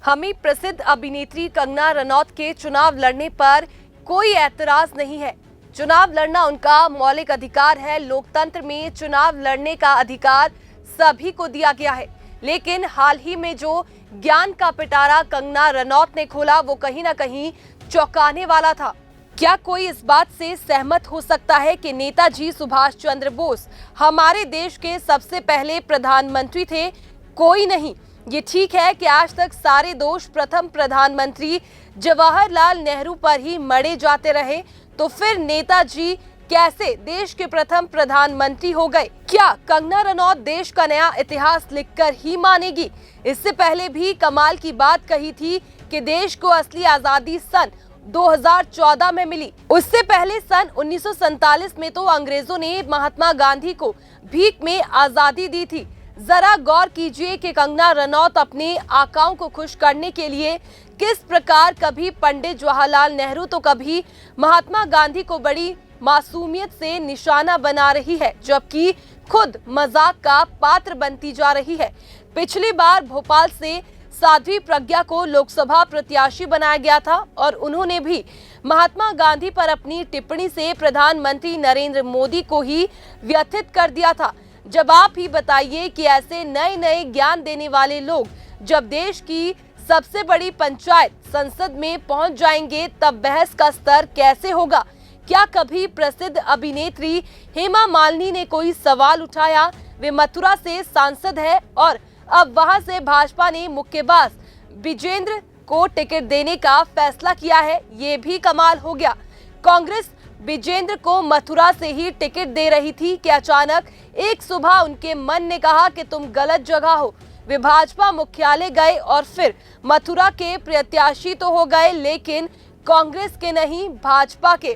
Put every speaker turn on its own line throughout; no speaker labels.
हमें प्रसिद्ध अभिनेत्री कंगना रनौत के चुनाव लड़ने पर कोई ऐतराज नहीं है। चुनाव लड़ना उनका मौलिक अधिकार है। लोकतंत्र में चुनाव लड़ने का अधिकार सभी को दिया गया है। लेकिन हाल ही में जो ज्ञान का पिटारा कंगना रनौत ने खोला वो कहीं ना कहीं चौंकाने वाला था। क्या कोई इस बात से सहमत हो सकता है कि नेताजी सुभाष चंद्र बोस हमारे देश के सबसे पहले प्रधानमंत्री थे? कोई नहीं। ये ठीक है कि आज तक सारे दोष प्रथम प्रधानमंत्री जवाहरलाल नेहरू पर ही मढ़े जाते रहे, तो फिर नेताजी कैसे देश के प्रथम प्रधानमंत्री हो गए? क्या कंगना रनौत देश का नया इतिहास लिखकर ही मानेगी? इससे पहले भी कमाल की बात कही थी कि देश को असली आजादी सन 2014 में मिली। उससे पहले सन 1947 में तो अंग्रेजों ने महात्मा गांधी को भीख में आजादी दी थी। जरा गौर कीजिए कि कंगना रनौत अपने आकाओं को खुश करने के लिए किस प्रकार कभी पंडित जवाहरलाल नेहरू तो कभी महात्मा गांधी को बड़ी मासूमियत से निशाना बना रही है, जबकि खुद मजाक का पात्र बनती जा रही है। पिछली बार भोपाल से साध्वी प्रज्ञा को लोकसभा प्रत्याशी बनाया गया था और उन्होंने भी महात्मा गांधी पर अपनी टिप्पणी से प्रधानमंत्री नरेंद्र मोदी को ही व्यथित कर दिया था। जवाब ही बताइए कि ऐसे नए नए ज्ञान देने वाले लोग जब देश की सबसे बड़ी पंचायत संसद में पहुंच जाएंगे तब बहस का स्तर कैसे होगा? क्या कभी प्रसिद्ध अभिनेत्री हेमा मालिनी ने कोई सवाल उठाया? वे मथुरा से सांसद है और अब वहां से भाजपा ने मुक्केबाज विजेंद्र को टिकट देने का फैसला किया है। ये भी कमाल हो गया। कांग्रेस विजेंद्र को मथुरा से ही टिकट दे रही थी कि अचानक एक सुबह उनके मन ने कहा कि तुम गलत जगह हो। वे भाजपा मुख्यालय गए और फिर मथुरा के प्रत्याशी तो हो गए, लेकिन कांग्रेस के नहीं भाजपा के।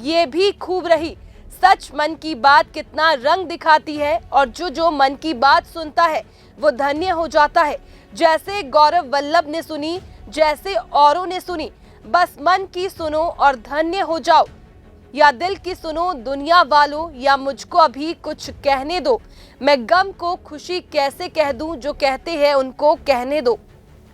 ये भी खूब रही। सच मन की बात कितना रंग दिखाती है और जो मन की बात सुनता है वो धन्य हो जाता है। जैसे गौरव वल्लभ ने सुनी, जैसे औरों ने सुनी। बस मन की सुनो और धन्य हो जाओ, या दिल की सुनो दुनिया वालों, या मुझको अभी कुछ कहने दो। मैं गम को खुशी कैसे कह दूं, जो कहते हैं उनको कहने दो।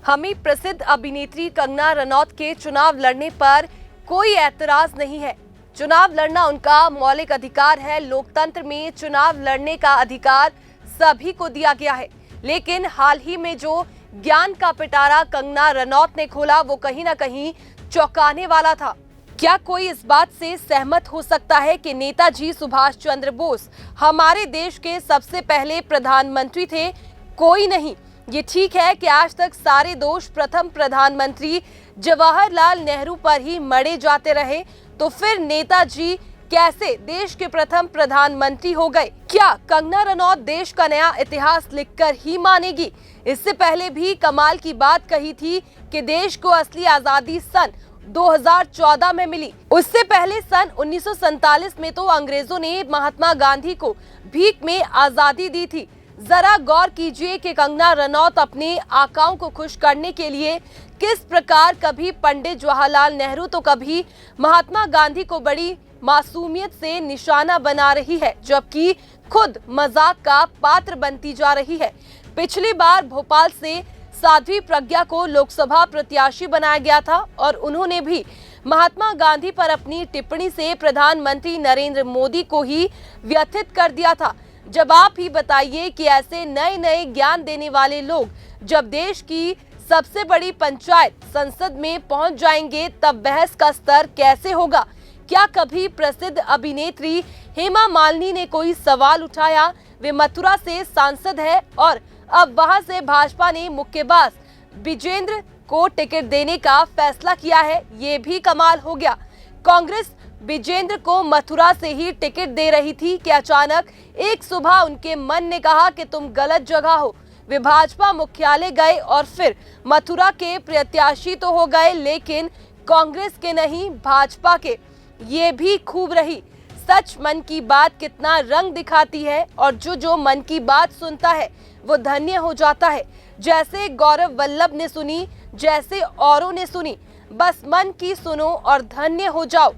हमें प्रसिद्ध अभिनेत्री कंगना रनौत के चुनाव लड़ने पर कोई ऐतराज नहीं है। चुनाव लड़ना उनका मौलिक अधिकार है। लोकतंत्र में चुनाव लड़ने का अधिकार सभी को दिया गया है। लेकिन हाल ही में जो ज्ञान का पिटारा कंगना रनौत ने खोला वो कहीं ना कहीं चौंकाने वाला था। क्या कोई इस बात से सहमत हो सकता है कि नेताजी सुभाष चंद्र बोस हमारे देश के सबसे पहले प्रधानमंत्री थे? कोई नहीं। ये ठीक है कि आज तक सारे दोष प्रथम प्रधानमंत्री जवाहरलाल नेहरू पर ही मढ़े जाते रहे, तो फिर नेताजी कैसे देश के प्रथम प्रधानमंत्री हो गए? क्या कंगना रनौत देश का नया इतिहास लिखकर ही मानेगी? इससे पहले भी कमाल की बात कही थी कि देश को असली आजादी सन 2014 में मिली। उससे पहले सन 1947 में तो अंग्रेजों ने महात्मा गांधी को भीख में आजादी दी थी। जरा गौर कीजिए कि कंगना रनौत अपने आकाओं को खुश करने के लिए किस प्रकार कभी पंडित जवाहरलाल नेहरू तो कभी महात्मा गांधी को बड़ी मासूमियत से निशाना बना रही है, जबकि खुद मजाक का पात्र बनती जा रही है। पिछली बार भोपाल से साध्वी प्रज्ञा को लोकसभा प्रत्याशी बनाया गया था और उन्होंने भी महात्मा गांधी पर अपनी टिप्पणी से प्रधानमंत्री नरेंद्र मोदी को ही व्यथित कर दिया था। जवाब ही बताइए कि ऐसे नए नए ज्ञान देने वाले लोग जब देश की सबसे बड़ी पंचायत संसद में पहुंच जाएंगे तब बहस का स्तर कैसे होगा? क्या कभी प्रसिद्ध अभिनेत्री हेमा मालिनी ने कोई सवाल उठाया? वे मथुरा से सांसद है और अब वहां से भाजपा ने मुक्केबाज विजेंद्र को टिकट देने का फैसला किया है। ये भी कमाल हो गया। कांग्रेस विजेंद्र को मथुरा से ही टिकट दे रही थी कि अचानक एक सुबह उनके मन ने कहा कि तुम गलत जगह हो। वे भाजपा मुख्यालय गए और फिर मथुरा के प्रत्याशी तो हो गए, लेकिन कांग्रेस के नहीं भाजपा के। ये भी खूब रही। सच मन की बात कितना रंग दिखाती है और जो मन की बात सुनता है वो धन्य हो जाता है। जैसे गौरव वल्लभ ने सुनी, जैसे औरों ने सुनी। बस मन की सुनो और धन्य हो जाओ,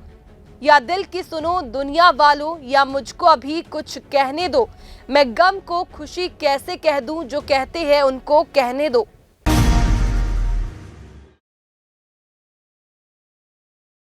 या दिल की सुनो दुनिया वालों, या मुझको अभी कुछ कहने दो। मैं गम को खुशी कैसे कह दूं, जो कहते हैं उनको कहने दो।